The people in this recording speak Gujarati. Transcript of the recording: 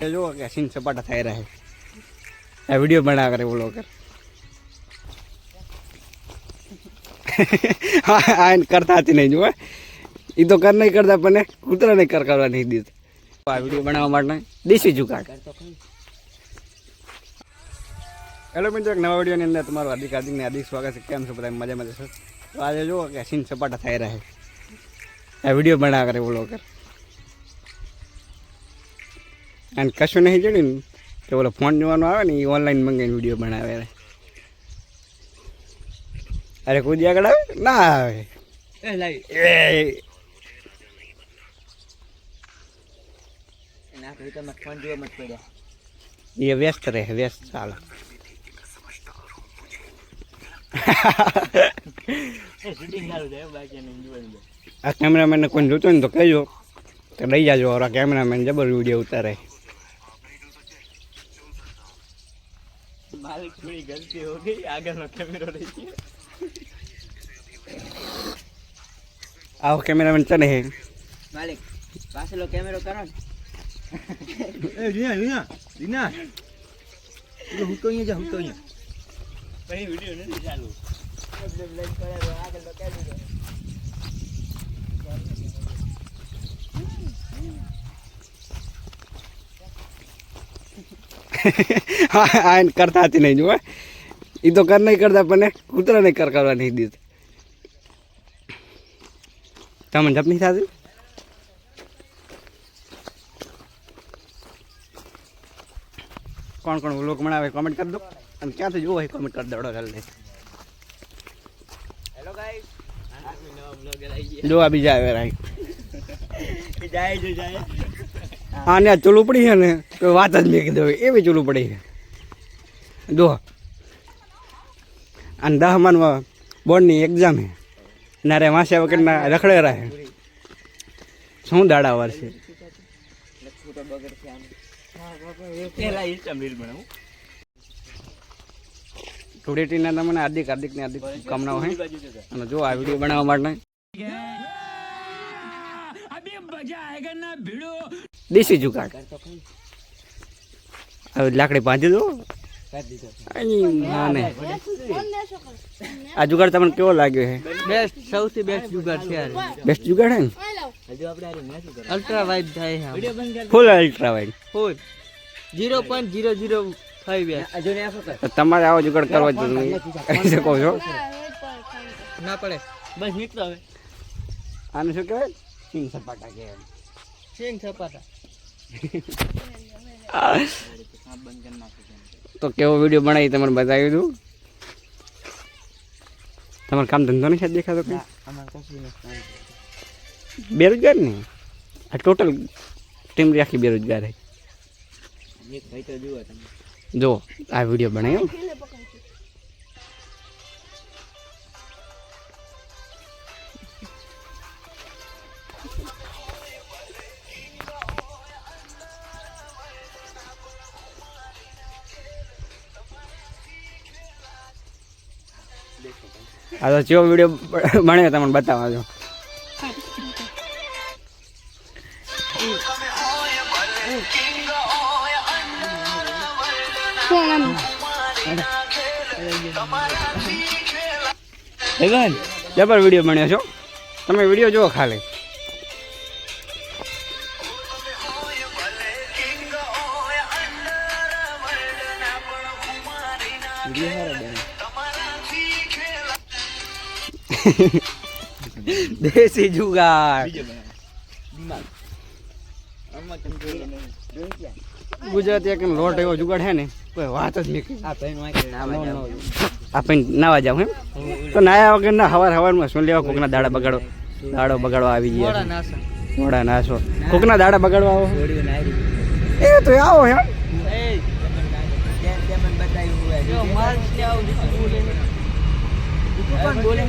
जो क्या सीन सपाटा થઈ રહે આ વિડિયો બના કરે બોલો કર આ કરતા હતી નહીં જો એ તો કર નહીં કરતા પણ કૂતરા નહીં કરવા નહીં દીધું આ વિડિયો બનાવવા માટે દેશી જુગાડ હેલો મિત્રો એક નવા વિડિયોની અંદર તમારું હાર્દિક સ્વાગત છે કેમ છો બધા મજામાં છો તો આજે જો કે સીન સપાટા થઈ રહે આ વિડિયો બના કરે બોલો કર અને કશું નહીં જોડ્યું ને કે બોલો ફોન જોવાનો આવે ને એ ઓનલાઈન મંગાવીને વિડીયો બનાવે અરે કોઈ દી આગળ આવે ના આવે એ વ્યસ્ત રહે વ્યસ્ત ચાલો આ કેમેરામેનને કોઈ જોતો ને તો કહેજો તો લઈ જાજો ઓરા કેમેરામેન જબર વિડીયો ઉતારે मालिक थोड़ी गलती हो गई आगे नो कैमरा रही है आओ कैमरामैन चले हैं मालिक पास लो कैमरा करो ए रीना ये हुतो ये जा हुतो ये कहीं वीडियो नहीं चालू जब लाइन करे आगे लो कैमरा આ કરતા હતી નહીં જો એ તો કર નહીં કરતા પણ કૂતરા નહીં કરવા નહીં દીધું તમને જપ નહીં થતી કોણ કોણ વ્લોગ બનાવે કોમેન્ટ કરી દો અને ક્યાંથી જોવો હોય કોમેન્ટ કરી દો જલ્દી હેલો ગાઈસ નવો વ્લોગ આવી જો આ બીજા આવે રાઈ જાય હા ને ચૂલું પડી છે ને તો વાત જ મેં કીધું એવી ચૂલું પડી છે જો અને 10માં બોર્ડની એક્ઝામ છે નારે માસ્યા વગરના રખડે રહે શું દાડા વાર છે ધૂળેટીના તમને હાર્દિક કામનાઓ છે અને જો આ વિડીયો બનાવવા માટે દેશી જુગાડ હવે લાકડી બાંધી દો આ જુગાડ તમને કેવો લાગ્યો છે બેસ્ટ સૌથી બેસ્ટ જુગાડ છે યાર બેસ્ટ જુગાડ છે ને હજુ આપણે અલ્ટ્રા વાઇડ થાય છે ફૂલ અલ્ટ્રા વાઇડ ફૂલ 0.005 બેસ્ટ હજુ ને આપો કર તમારે આવો જુગાડ કરવો જ કહી શકો છો ના પડે બસ નીકળો હવે આને શું કહેવાય સિંગ સપાટા કહેવાય સિંગ સપાટા તો કેવો વિડીયો બનાવી તમને બતાવી દઉં તમારે કામ ધંધો નહીં દેખાતો કઈ બેરોજગાર ને આ ટોટલ ટીમ આખી બેરોજગાર છે જો આ વિડીયો બનાવ્યો આ તો કેવો વિડીયો બન્યો તમને બતાવવા જો જબર વિડીયો બન્યો છો તમે વિડીયો જુઓ ખાલી દેશી જુગાડ ગુજરાતી એક લોટ એવો જુગાડ છે ને કોઈ વાત જ નહીં આપણે નાવા જાવ એમ તો નાયા વગર ના હવારમાં શું લેવા કોકના દાડો બગાડવા આવી ગયા મોડા નાશો કોકના દાડા બગાડવા આવો એ તો આવો એમ બોલે